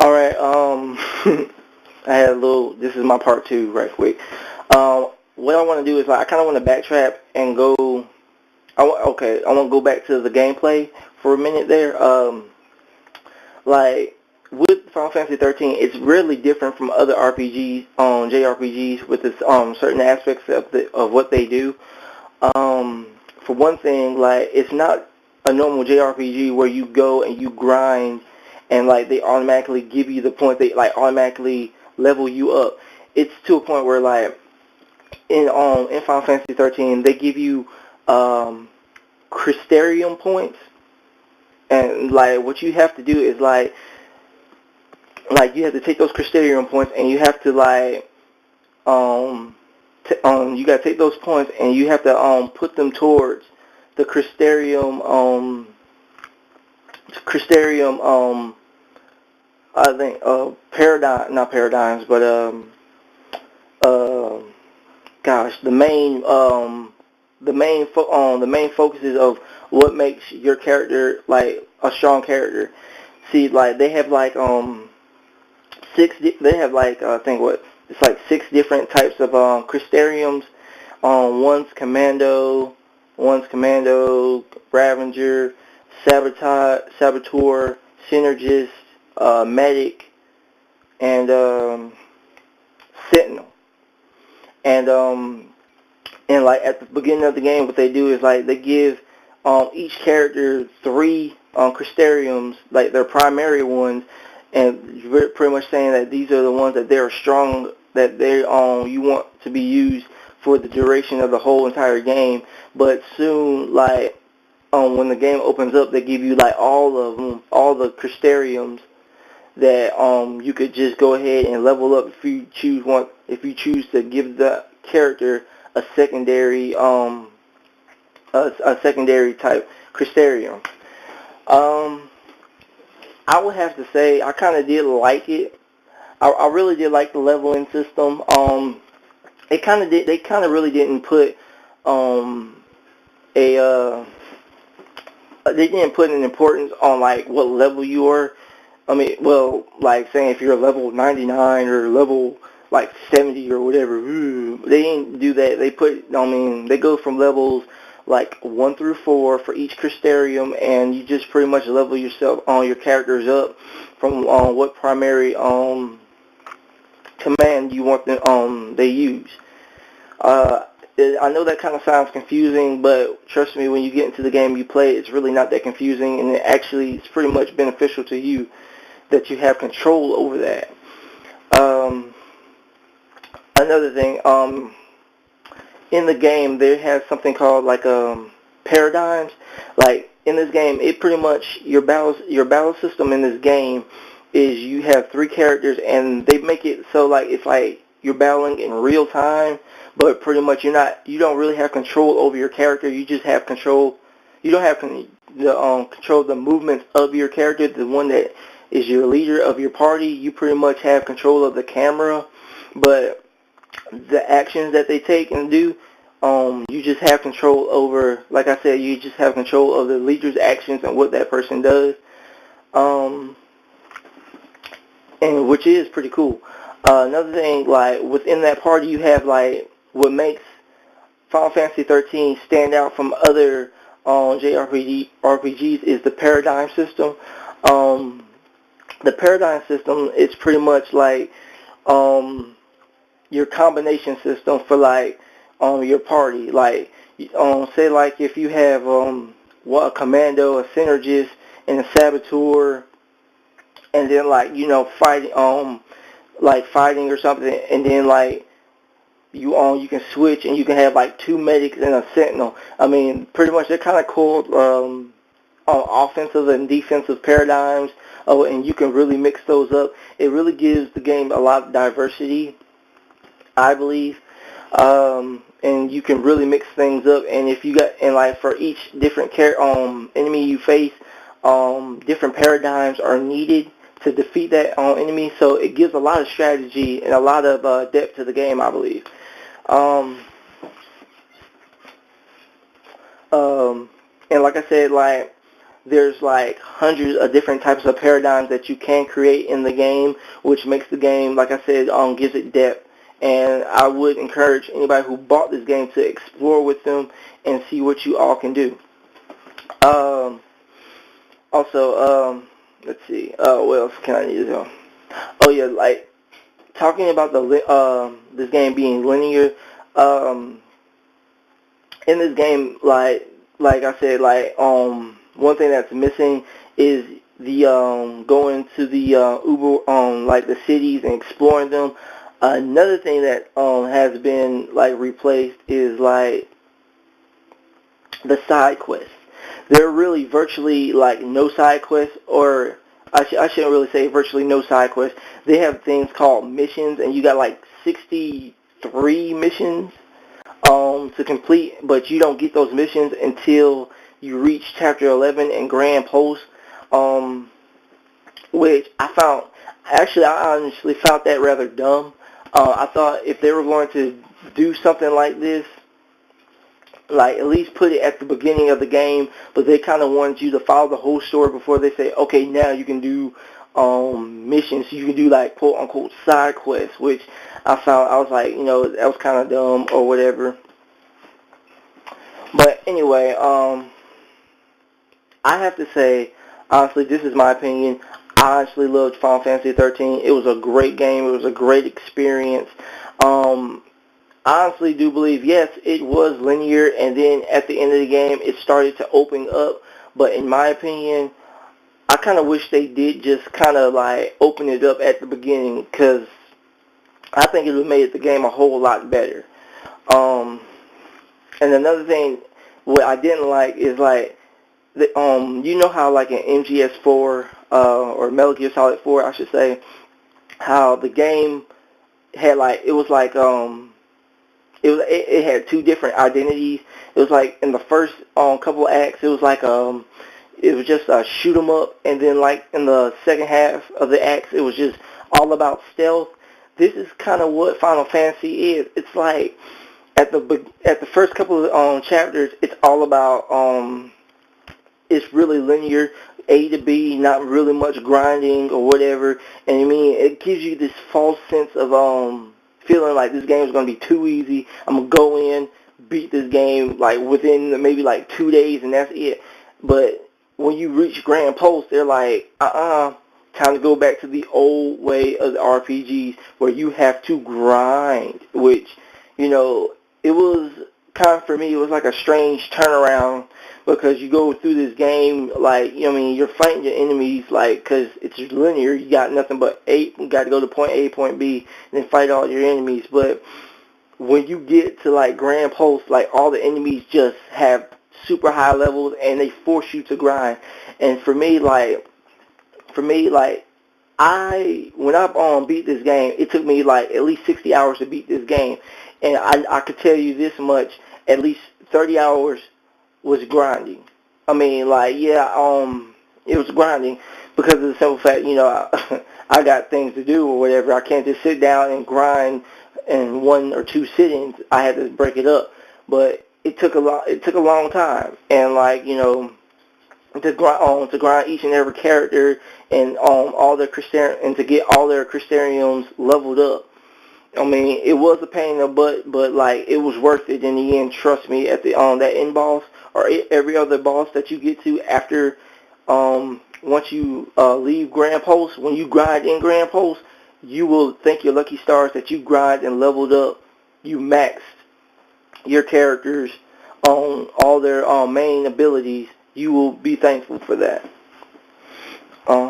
Alright, I had a little, this is my part two right quick. What I want to do is, like, I kind of want to backtrack and go, I want to go back to the gameplay for a minute there. Like, with Final Fantasy 13, it's really different from other RPGs, JRPGs, with its, certain aspects of what they do. For one thing, like, it's not a normal JRPG where you go and you grind and, like, they automatically give you the point, they, like, automatically level you up. It's to a point where, like, in Final Fantasy 13, they give you Crystarium points, and, like, what you have to do is, you have to take those Crystarium points and you have to, like, you gotta take those points and you have to put them towards the Crystarium I think not paradigms, but uh gosh, the main focuses of what makes your character, like, a strong character. See, like, they have, like, I think what it's like 6 different types of Crystariums. One's Commando, Ravager, Saboteur, Synergist, Medic, and Sentinel. And like at the beginning of the game, what they do is, like, they give each character 3 Crystariums, like their primary ones, and pretty much saying that these are the ones that they're strong, that they you want to be used for the duration of the whole entire game. But soon, like, when the game opens up, they give you, like, all of them, all the Crystariums that you could just go ahead and level up if you choose one. If you choose to give the character a secondary a secondary type Crystarium. I would have to say I kind of did like it. I really did like the leveling system. They kind of really didn't put a they didn't put an importance on, like, what level you are. I mean, well, like, saying if you're level 99 or level, like, 70 or whatever, they didn't do that. They go from levels, like, 1 through 4 for each Crystarium, and you just pretty much level yourself on your characters up from what primary command you want them they use. I know that kind of sounds confusing, but trust me, when you get into the game you play, it's really not that confusing, and it's pretty much beneficial to you that you have control over that. Another thing, in the game there has something called, like, paradigms. Like, in this game, it pretty much your battle system in this game is you have 3 characters, and they make it so, like, it's like you're battling in real time, but pretty much you don't really have control over your character. You just have control. You don't have control of the movements of your character, the one that is your leader of your party. You pretty much have control of the camera, but the actions that they take and do, you just have control over. Like I said, you just have control of the leader's actions and what that person does, and which is pretty cool. Another thing, like, within that party, you have, like, what makes Final Fantasy 13 stand out from other JRPGs is the paradigm system. The paradigm system is pretty much like your combination system for, like, your party. Like, say, like, if you have a commando, a synergist, and a saboteur, and then, like, fighting or something, and then, like, you can switch and you can have, like, 2 medics and a sentinel. I mean, pretty much they're kind of called offensive and defensive paradigms. Oh, and you can really mix those up. It really gives the game a lot of diversity, I believe. And you can really mix things up. And if you like, for each different enemy you face, different paradigms are needed to defeat that enemy. So it gives a lot of strategy and a lot of depth to the game, I believe. And like I said, like, there's like hundreds of different types of paradigms that you can create in the game, which makes the game, like I said, gives it depth. And I would encourage anybody who bought this game to explore with them and see what you all can do. Um, Also, let's see. What else can I use? Oh yeah, like talking about this game being linear. Um, in this game, like I said, one thing that's missing is the going to the Uber like the cities and exploring them. Another thing that has been like replaced is like the side quests. There are really virtually like no side quests, or I shouldn't really say virtually no side quests. They have things called missions, and you got like 63 missions to complete, but you don't get those missions until you reach Chapter 11 in Grand Post, which I honestly found that rather dumb. I thought if they were going to do something like this, like at least put it at the beginning of the game, but they kind of wanted you to follow the whole story before they say, okay, now you can do missions. You can do like quote unquote side quests, which I was like, that was kind of dumb or whatever. But anyway, I have to say, honestly, this is my opinion. I honestly loved Final Fantasy 13. It was a great game. It was a great experience. I honestly do believe, yes, it was linear, and then at the end of the game, it started to open up. But in my opinion, I kind of wish they did just kind of like open it up at the beginning, because I think it would have made the game a whole lot better. And another thing, what I didn't like is like, you know how like in MGS4 or Metal Gear Solid 4, I should say, how the game had like it had two different identities. It was like in the first couple of acts, it was like it was just a shoot 'em up, and then like in the second half of the acts, it was just all about stealth. This is kind of what Final Fantasy is. It's like at the first couple of chapters, it's all about it's really linear, A to B, not really much grinding or whatever. And I mean, it gives you this false sense of feeling like this game is going to be too easy. I'm going to go in, beat this game like within maybe like 2 days, and that's it. But when you reach Grand Post, they're like, time to go back to the old way of the RPGs where you have to grind, which, it was kind of, for me, it was like a strange turnaround, because you go through this game like, you're fighting your enemies like, because it's linear, you got nothing but you got to go to point A, point B, and then fight all your enemies. But when you get to like Grand Post, like all the enemies just have super high levels, and they force you to grind. And for me, when I beat this game, it took me like at least 60 hours to beat this game, and I could tell you this much: at least 30 hours was grinding. I mean, like, yeah, it was grinding because of the simple fact, I got things to do or whatever. I can't just sit down and grind in 1 or 2 sittings. I had to break it up, but it took a long time, and like, to grind each and every character and all their and to get all their Crystariums leveled up. I mean, it was a pain in the butt, but like it was worth it in the end. Trust me. At the that end boss or every other boss that you get to after once you leave Grand Post, when you grind in Grand Post, you will thank your lucky stars that you grind and leveled up. You maxed your characters on all their main abilities. You will be thankful for that.